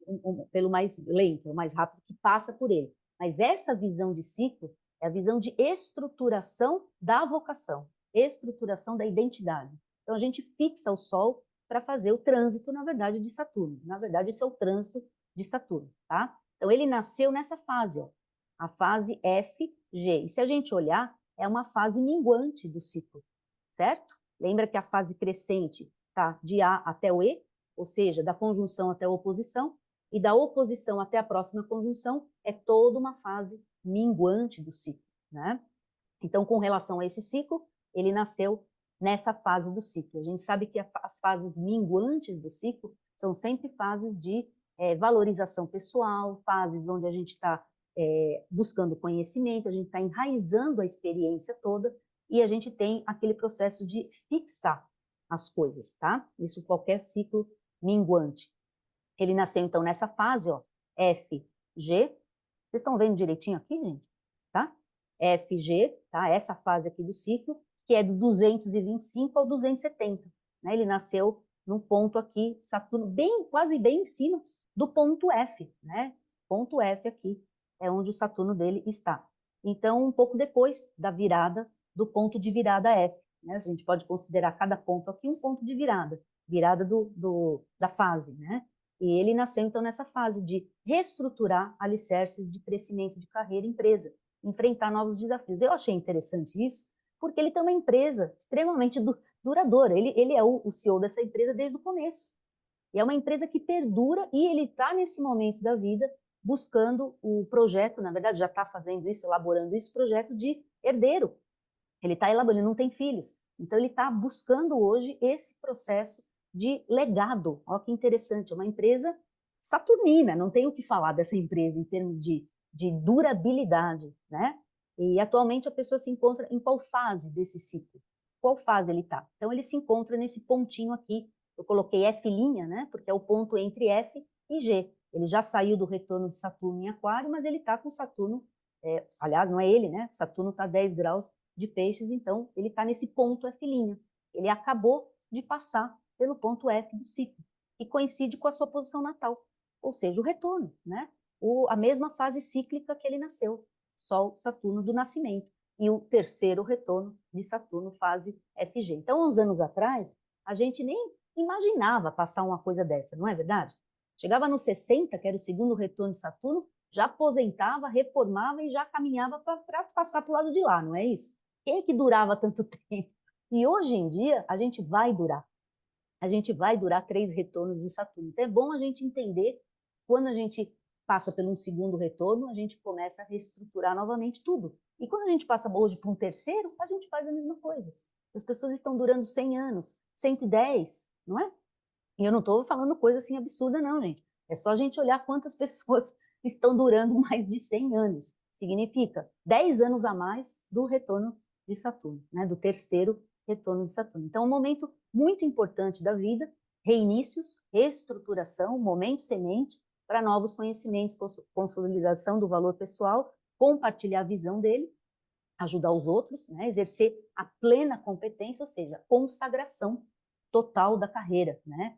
[SPEAKER 3] pelo mais lento, o mais rápido que passa por ele. Mas essa visão de ciclo é a visão de estruturação da vocação, estruturação da identidade. Então, a gente fixa o Sol para fazer o trânsito, na verdade, de Saturno. Na verdade, esse é o trânsito de Saturno, tá? Então, ele nasceu nessa fase, ó, a fase FG. E se a gente olhar, é uma fase minguante do ciclo, certo? Lembra que a fase crescente tá de A até o E, ou seja, da conjunção até a oposição, e da oposição até a próxima conjunção é toda uma fase minguante do ciclo, né? Então, com relação a esse ciclo, ele nasceu nessa fase do ciclo. A gente sabe que as fases minguantes do ciclo são sempre fases de valorização pessoal, fases onde a gente está buscando conhecimento, a gente está enraizando a experiência toda, e a gente tem aquele processo de fixar as coisas, tá? Isso qualquer ciclo minguante. Ele nasceu, então, nessa fase, ó, FG. Vocês estão vendo direitinho aqui, gente? Tá? FG, tá? Essa fase aqui do ciclo, que é do 225 ao 270, né? Ele nasceu num ponto aqui, Saturno, quase bem em cima do ponto F, né? Ponto F aqui é onde o Saturno dele está. Então, um pouco depois da virada, do ponto de virada F. né? A gente pode considerar cada ponto aqui um ponto de virada, virada da fase, né? E ele nasceu, então, nessa fase de reestruturar alicerces de crescimento de carreira e empresa, enfrentar novos desafios. Eu achei interessante isso, porque ele tem uma empresa extremamente duradoura. Ele é o CEO dessa empresa desde o começo. E é uma empresa que perdura e ele está, nesse momento da vida, buscando o projeto, na verdade, já está fazendo isso, elaborando isso, projeto de herdeiro. Ele está elaborando, ele não tem filhos. Então, ele está buscando hoje esse processo de legado. Olha que interessante, é uma empresa saturnina, não tem o que falar dessa empresa em termos de durabilidade, né? E atualmente a pessoa se encontra em qual fase desse ciclo? Qual fase ele está? Então, ele se encontra nesse pontinho aqui, eu coloquei F', né? Porque é o ponto entre F e G. Ele já saiu do retorno de Saturno em Aquário, mas ele está com Saturno, aliás, não é ele, né? Saturno está 10 graus de peixes, então ele está nesse ponto F'. Ele acabou de passar pelo ponto F do ciclo, que coincide com a sua posição natal, ou seja, o retorno, né? A mesma fase cíclica que ele nasceu, Sol, Saturno do nascimento, e o terceiro retorno de Saturno, fase FG. Então, uns anos atrás, a gente nem imaginava passar uma coisa dessa, não é verdade? Chegava nos 60, que era o segundo retorno de Saturno, já aposentava, reformava e já caminhava para passar para o lado de lá, não é isso? Quem é que durava tanto tempo? E hoje em dia, a gente vai durar. A gente vai durar 3 retornos de Saturno. Então, é bom a gente entender, quando a gente passa por um segundo retorno, a gente começa a reestruturar novamente tudo. E quando a gente passa hoje para um terceiro, a gente faz a mesma coisa. As pessoas estão durando 100 anos, 110, não é? E eu não estou falando coisa assim absurda, não, gente. É só a gente olhar quantas pessoas estão durando mais de 100 anos. Significa 10 anos a mais do retorno de Saturno, né? Do terceiro retorno de Saturno. Então, é um momento muito importante da vida, reinícios, reestruturação, momento semente para novos conhecimentos, consolidação do valor pessoal, compartilhar a visão dele, ajudar os outros, né? Exercer a plena competência, ou seja, consagração total da carreira, né?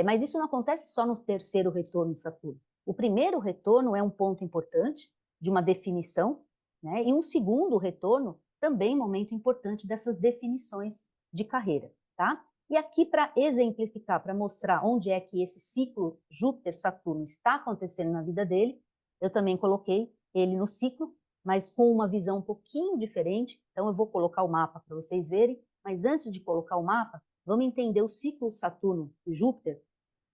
[SPEAKER 3] Mas isso não acontece só no terceiro retorno de Saturno. O primeiro retorno é um ponto importante de uma definição, né? E um segundo retorno também momento importante dessas definições de carreira, tá? E aqui, para exemplificar, para mostrar onde é que esse ciclo Júpiter-Saturno está acontecendo na vida dele, eu também coloquei ele no ciclo, mas com uma visão um pouquinho diferente. Então, eu vou colocar o mapa para vocês verem, mas antes de colocar o mapa, vamos entender o ciclo Saturno e Júpiter,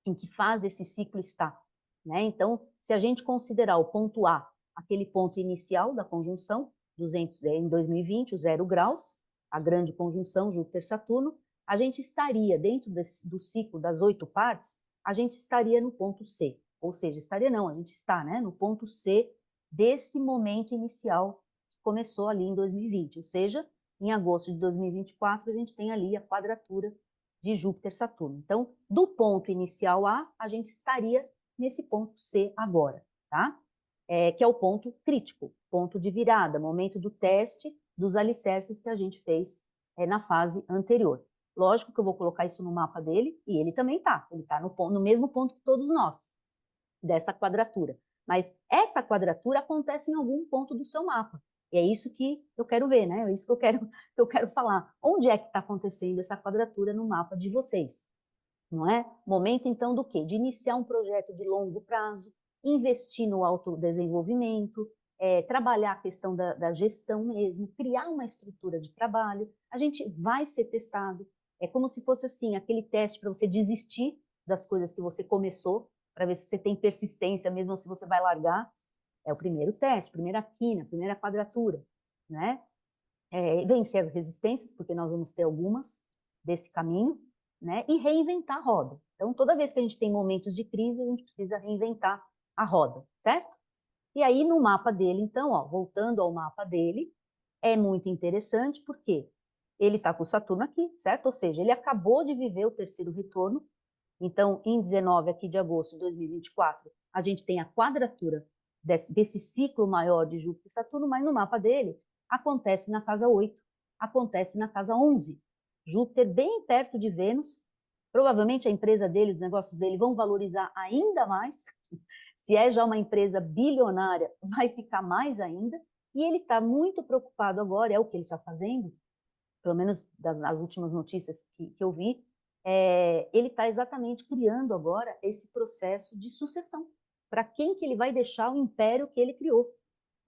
[SPEAKER 3] em que fase esse ciclo está, né? Então, se a gente considerar o ponto A, aquele ponto inicial da conjunção, 200, em 2020, o 0 graus, a grande conjunção Júpiter-Saturno, a gente estaria, dentro do ciclo das 8 partes, a gente estaria no ponto C, ou seja, estaria não, a gente está, né, no ponto C desse momento inicial que começou ali em 2020, ou seja, em agosto de 2024, a gente tem ali a quadratura de Júpiter-Saturno. Então, do ponto inicial A, a gente estaria nesse ponto C agora, tá? Que é o ponto crítico, ponto de virada, momento do teste dos alicerces que a gente fez na fase anterior. Lógico que eu vou colocar isso no mapa dele, e ele também está. Ele está no mesmo ponto que todos nós, dessa quadratura. Mas essa quadratura acontece em algum ponto do seu mapa. E é isso que eu quero ver, né? É isso que eu quero falar. Onde é que está acontecendo essa quadratura no mapa de vocês? Não é? Momento, então, do quê? De iniciar um projeto de longo prazo, investir no autodesenvolvimento, trabalhar a questão da gestão mesmo, criar uma estrutura de trabalho. A gente vai ser testado. É como se fosse assim, aquele teste para você desistir das coisas que você começou, para ver se você tem persistência mesmo, ou se você vai largar. É o primeiro teste, primeira quina, primeira quadratura, né? Vencer as resistências, porque nós vamos ter algumas desse caminho, né? E reinventar a roda. Então, toda vez que a gente tem momentos de crise, a gente precisa reinventar a roda, certo? E aí, no mapa dele, então, ó, voltando ao mapa dele, é muito interessante porque ele está com o Saturno aqui, certo? Ou seja, ele acabou de viver o terceiro retorno. Então, em 19 aqui de agosto de 2024, a gente tem a quadratura desse ciclo maior de Júpiter e Saturno, mas no mapa dele acontece na casa 8, acontece na casa 11. Júpiter bem perto de Vênus, provavelmente a empresa dele, os negócios dele vão valorizar ainda mais. Se é já uma empresa bilionária, vai ficar mais ainda. E ele está muito preocupado agora, é o que ele está fazendo, pelo menos das últimas notícias que eu vi, ele está exatamente criando agora esse processo de sucessão. Para quem que ele vai deixar o império que ele criou?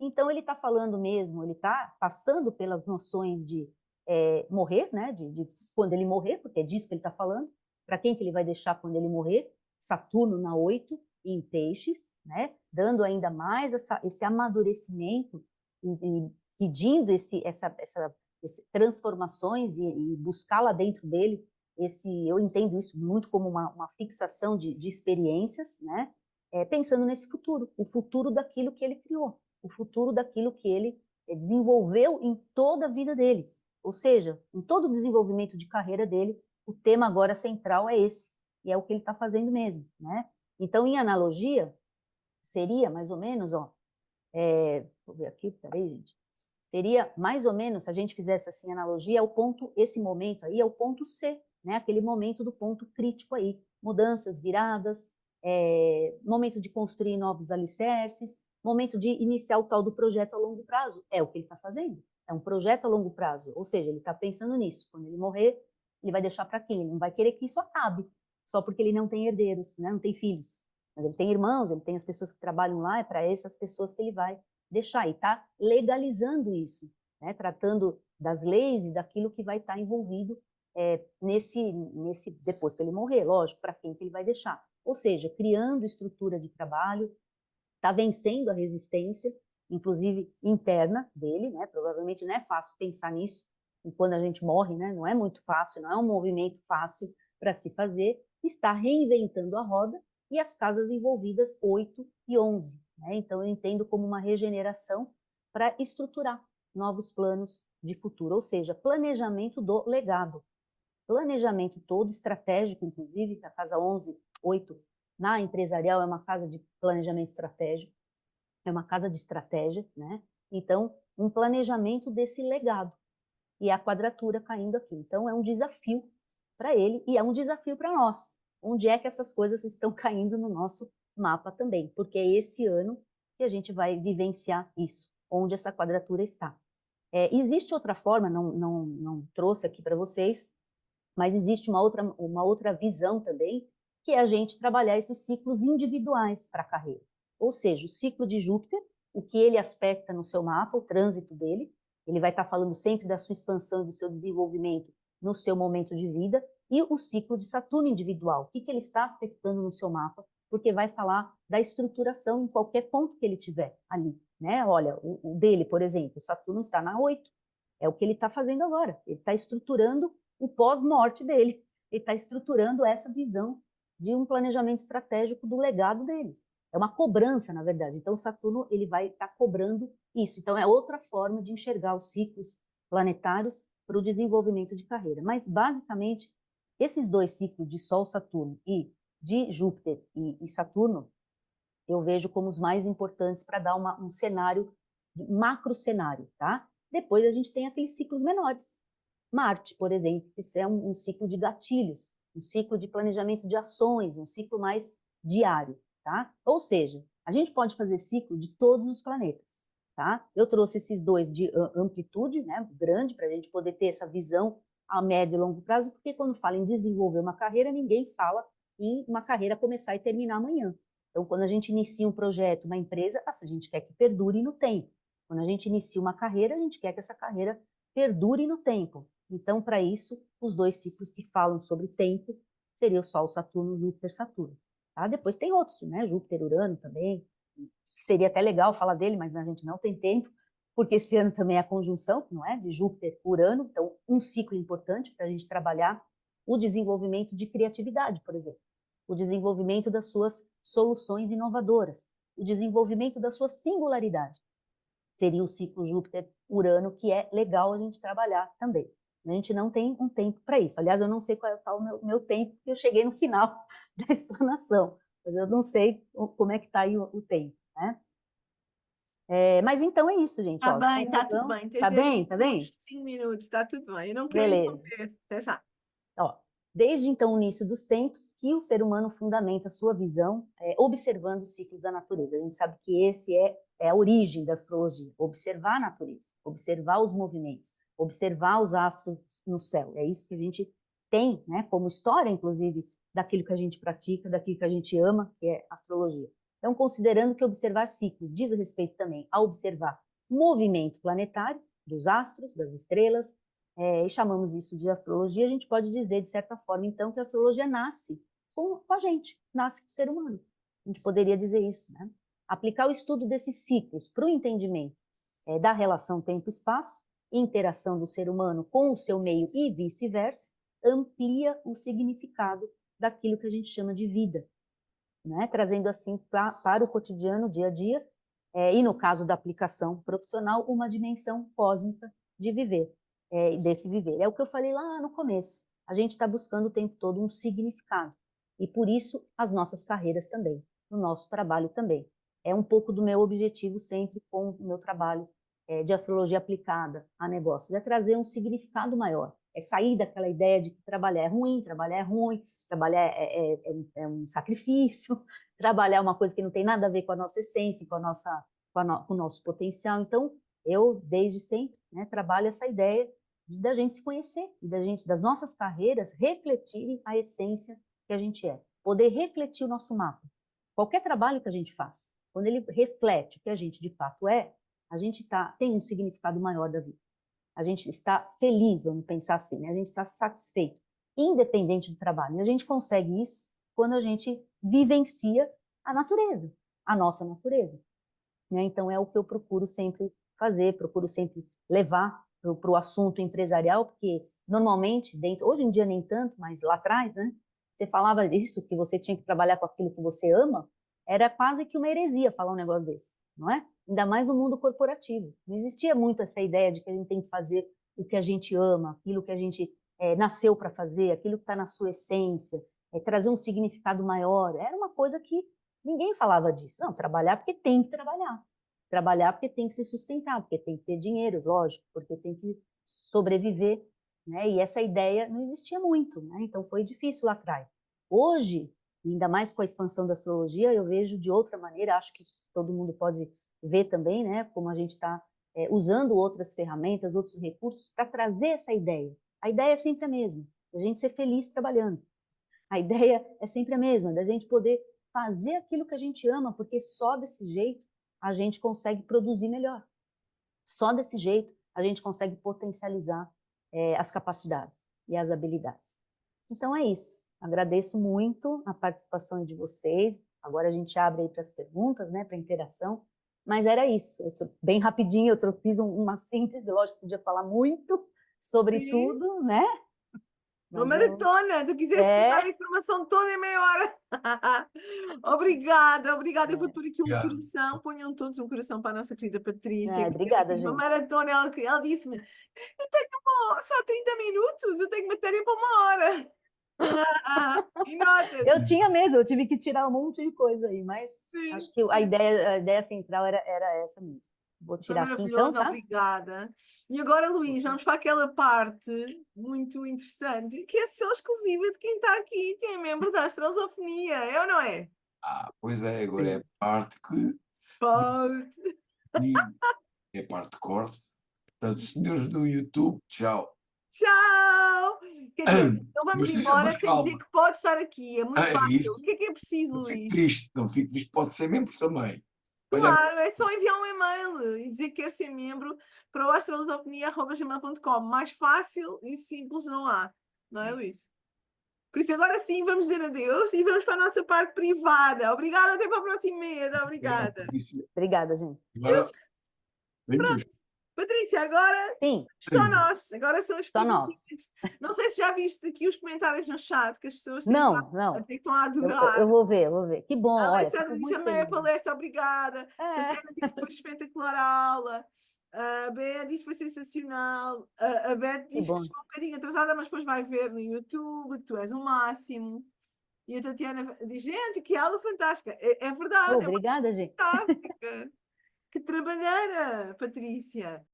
[SPEAKER 3] Então, ele está falando mesmo, ele está passando pelas noções de morrer, né? De quando ele morrer, porque é disso que ele está falando. Para quem que ele vai deixar quando ele morrer? Saturno na 8, em Peixes, né? Dando ainda mais esse amadurecimento e pedindo essas transformações e buscar lá dentro dele eu entendo isso muito como uma fixação de experiências, né? Pensando nesse futuro, o futuro daquilo que ele criou, o futuro daquilo que ele desenvolveu em toda a vida dele. Ou seja, em todo o desenvolvimento de carreira dele, o tema agora central é esse, e é o que ele está fazendo mesmo, né? Então, em analogia, seria mais ou menos, vou ver aqui, peraí, gente. Seria mais ou menos, se a gente fizesse assim analogia, esse momento aí é o ponto C, né? Aquele momento do ponto crítico aí, mudanças, viradas, momento de construir novos alicerces, momento de iniciar o tal do projeto a longo prazo. É o que ele está fazendo. É um projeto a longo prazo, ou seja, ele está pensando nisso. Quando ele morrer, ele vai deixar para quem? Ele não vai querer que isso acabe, só porque ele não tem herdeiros, né? Não tem filhos. Mas ele tem irmãos, ele tem as pessoas que trabalham lá, é para essas pessoas que ele vai deixar, e está legalizando isso, né? Tratando das leis e daquilo que vai estar envolvido depois que ele morrer, lógico, para quem que ele vai deixar. Ou seja, criando estrutura de trabalho, está vencendo a resistência, inclusive interna dele, né? Provavelmente não é fácil pensar nisso, e quando a gente morre, né? Não é muito fácil, não é um movimento fácil para se fazer, está reinventando a roda, e as casas envolvidas 8 e 11. Né? Então, eu entendo como uma regeneração para estruturar novos planos de futuro, ou seja, planejamento do legado. Planejamento todo estratégico, inclusive, a casa 11, 8, na empresarial é uma casa de planejamento estratégico, é uma casa de estratégia, né? Então, um planejamento desse legado. E a quadratura caindo aqui. Então, é um desafio para ele e é um desafio para nós. Onde é que essas coisas estão caindo no nosso mapa também? Porque é esse ano que a gente vai vivenciar isso, onde essa quadratura está. Existe outra forma, não trouxe aqui para vocês, mas existe uma outra visão também, que é a gente trabalhar esses ciclos individuais para a carreira. Ou seja, o ciclo de Júpiter, o que ele aspecta no seu mapa, o trânsito dele, ele vai estar falando sempre da sua expansão e do seu desenvolvimento no seu momento de vida, e o ciclo de Saturno individual, o que ele está aspectando no seu mapa, porque vai falar da estruturação em qualquer ponto que ele tiver ali. Né? Olha, o dele, por exemplo, Saturno está na 8, é o que ele está fazendo agora, ele está estruturando o pós-morte dele, ele está estruturando essa visão de um planejamento estratégico do legado dele. É uma cobrança, na verdade. Então, Saturno ele vai estar cobrando isso. Então, é outra forma de enxergar os ciclos planetários para o desenvolvimento de carreira. Mas, basicamente, esses dois ciclos de Sol, Saturno e de Júpiter e Saturno, eu vejo como os mais importantes para dar um cenário, macro cenário, tá? Depois a gente tem aqueles ciclos menores. Marte, por exemplo, esse é um ciclo de gatilhos, um ciclo de planejamento de ações, um ciclo mais diário, tá? Ou seja, a gente pode fazer ciclo de todos os planetas, tá? Eu trouxe esses dois de amplitude, né, grande, para a gente poder ter essa visão a médio e longo prazo, porque quando fala em desenvolver uma carreira, ninguém fala em uma carreira começar e terminar amanhã. Então, quando a gente inicia um projeto, uma empresa, a gente quer que perdure no tempo. Quando a gente inicia uma carreira, a gente quer que essa carreira perdure no tempo. Então, para isso, os dois ciclos que falam sobre tempo seria o Sol, Saturno, Júpiter, Saturno. Tá? Depois tem outros, né? Júpiter, Urano também. Seria até legal falar dele, mas a gente não tem tempo, porque esse ano também é a conjunção, não é? De Júpiter, Urano. Então, um ciclo importante para a gente trabalhar o desenvolvimento de criatividade, por exemplo. O desenvolvimento das suas soluções inovadoras. O desenvolvimento da sua singularidade. Seria o ciclo Júpiter-Urano, que é legal a gente trabalhar também. A gente não tem um tempo para isso. Aliás, eu não sei qual é o meu tempo, porque eu cheguei no final da explanação, mas eu não sei como é que está aí o tempo, né? Mas então é isso, gente.
[SPEAKER 1] Está
[SPEAKER 3] Ó,
[SPEAKER 1] bem, está tudo bem. Tens
[SPEAKER 3] tá
[SPEAKER 1] 10
[SPEAKER 3] bem, tá bem?
[SPEAKER 1] minutos, 5 minutos, está tudo bem. Eu não quero
[SPEAKER 3] Beleza.
[SPEAKER 1] interromper. Até já.
[SPEAKER 3] Ó, desde então, o início dos tempos, que o ser humano fundamenta a sua visão observando os ciclos da natureza. A gente sabe que esse é a origem da astrologia, observar a natureza, observar os movimentos. observar os astros no céu. É isso que a gente tem, né, como história, inclusive, daquilo que a gente pratica, daquilo que a gente ama, que é astrologia. Então, considerando que observar ciclos diz respeito também a observar movimento planetário dos astros, das estrelas, e chamamos isso de astrologia, a gente pode dizer, de certa forma, então, que a astrologia nasce com a gente, nasce com o ser humano. A gente poderia dizer isso, né? Aplicar o estudo desses ciclos para o entendimento da relação tempo-espaço, interação do ser humano com o seu meio e vice-versa, amplia o significado daquilo que a gente chama de vida, né? Trazendo assim para o cotidiano, dia a dia, e no caso da aplicação profissional, uma dimensão cósmica de viver, desse viver. É o que eu falei lá no começo, a gente está buscando o tempo todo um significado, e por isso as nossas carreiras também, o nosso trabalho também. É um pouco do meu objetivo sempre com o meu trabalho de astrologia aplicada a negócios, é trazer um significado maior, é sair daquela ideia de que trabalhar é ruim, trabalhar é um sacrifício, trabalhar é uma coisa que não tem nada a ver com a nossa essência, com o nosso potencial. Então, eu, desde sempre, né, trabalho essa ideia da gente se conhecer, das nossas carreiras refletirem a essência que a gente é, poder refletir o nosso mapa. Qualquer trabalho que a gente faz, quando ele reflete o que a gente de fato é, a gente tem um significado maior da vida. A gente está feliz, vamos pensar assim, né? A gente está satisfeito, independente do trabalho. E a gente consegue isso quando a gente vivencia a natureza, a nossa natureza. Né? Então, é o que eu procuro sempre fazer, procuro sempre levar para o assunto empresarial, porque normalmente, hoje em dia nem tanto, mas lá atrás, né? Você falava disso, que você tinha que trabalhar com aquilo que você ama, era quase que uma heresia falar um negócio desse, não é? Ainda mais no mundo corporativo. Não existia muito essa ideia de que a gente tem que fazer o que a gente ama, aquilo que a gente nasceu para fazer, aquilo que está na sua essência, trazer um significado maior. Era uma coisa que ninguém falava disso. Não, trabalhar porque tem que trabalhar. Trabalhar porque tem que se sustentar, porque tem que ter dinheiro, lógico, porque tem que sobreviver, né? E essa ideia não existia muito, né? Então foi difícil lá atrás. Hoje, ainda mais com a expansão da astrologia, eu vejo de outra maneira, acho que todo mundo pode ver também, né? Como a gente está usando outras ferramentas, outros recursos para trazer essa ideia. A ideia é sempre a mesma, a gente ser feliz trabalhando. A ideia é sempre a mesma, da gente poder fazer aquilo que a gente ama, porque só desse jeito a gente consegue produzir melhor. Só desse jeito a gente consegue potencializar as capacidades e as habilidades. Então é isso. Agradeço muito a participação de vocês. Agora a gente abre aí para as perguntas, né, para a interação. Mas era isso. Bem rapidinho, eu fiz uma síntese, lógico que podia falar muito sobre
[SPEAKER 1] Sim.
[SPEAKER 3] tudo, né?
[SPEAKER 1] Uma maratona, tu quiseste passar a informação toda em meia hora. Obrigada. Eu vou pôr aqui um coração. Ponham todos um coração para a nossa querida Patrícia.
[SPEAKER 3] Obrigada, gente.
[SPEAKER 1] Uma maratona, ela disse-me: eu tenho só 30 minutos, eu tenho matéria para 1 hora. E nota.
[SPEAKER 3] Eu tinha medo, eu tive que tirar um monte de coisa aí, mas acho que a ideia central era essa mesmo. Vou tirar aqui então, tá?
[SPEAKER 1] Obrigada. E agora, Luís, vamos para aquela parte muito interessante, que é só exclusiva de quem está aqui, quem é membro da Astrosofnia, é ou não é?
[SPEAKER 2] Pois é, agora é a parte que
[SPEAKER 1] Parte.
[SPEAKER 2] é a parte de corte. Portanto, senhores do YouTube, tchau.
[SPEAKER 1] Tchau! Quer dizer, não vamos embora sem
[SPEAKER 2] calma.
[SPEAKER 1] dizer que pode estar aqui, é muito fácil.
[SPEAKER 2] Isso.
[SPEAKER 1] O que é preciso,
[SPEAKER 2] Não
[SPEAKER 1] Luís?
[SPEAKER 2] fico triste, não fico triste, pode ser membro também.
[SPEAKER 1] Claro, é só enviar um e-mail e dizer que quer ser membro para o astrosofnia.gmail.com. Mais fácil e simples não há. Não é, Luís? Por isso, agora sim, vamos dizer adeus e vamos para a nossa parte privada. Obrigada, até para a próxima meia. Obrigada.
[SPEAKER 3] Obrigada, gente.
[SPEAKER 2] Agora,
[SPEAKER 1] pronto. Patrícia, agora
[SPEAKER 3] sim.
[SPEAKER 1] Só nós. Agora são as
[SPEAKER 3] perguntas.
[SPEAKER 1] Não sei se já viste aqui os comentários no chat, que as pessoas
[SPEAKER 3] não.
[SPEAKER 1] estão a adorar.
[SPEAKER 3] Eu vou ver. Que bom,
[SPEAKER 1] a
[SPEAKER 3] olha.
[SPEAKER 1] Alessandra disse a meia palestra, obrigada. Tatiana disse que foi espetacular a aula. A Bea disse que foi sensacional. A Beth disse que estou um bocadinho atrasada, mas depois vai ver no YouTube, que tu és o máximo. E a Tatiana diz, gente, que aula fantástica. É verdade.
[SPEAKER 3] Obrigada, gente.
[SPEAKER 1] Fantástica. Que trabalheira, Patrícia.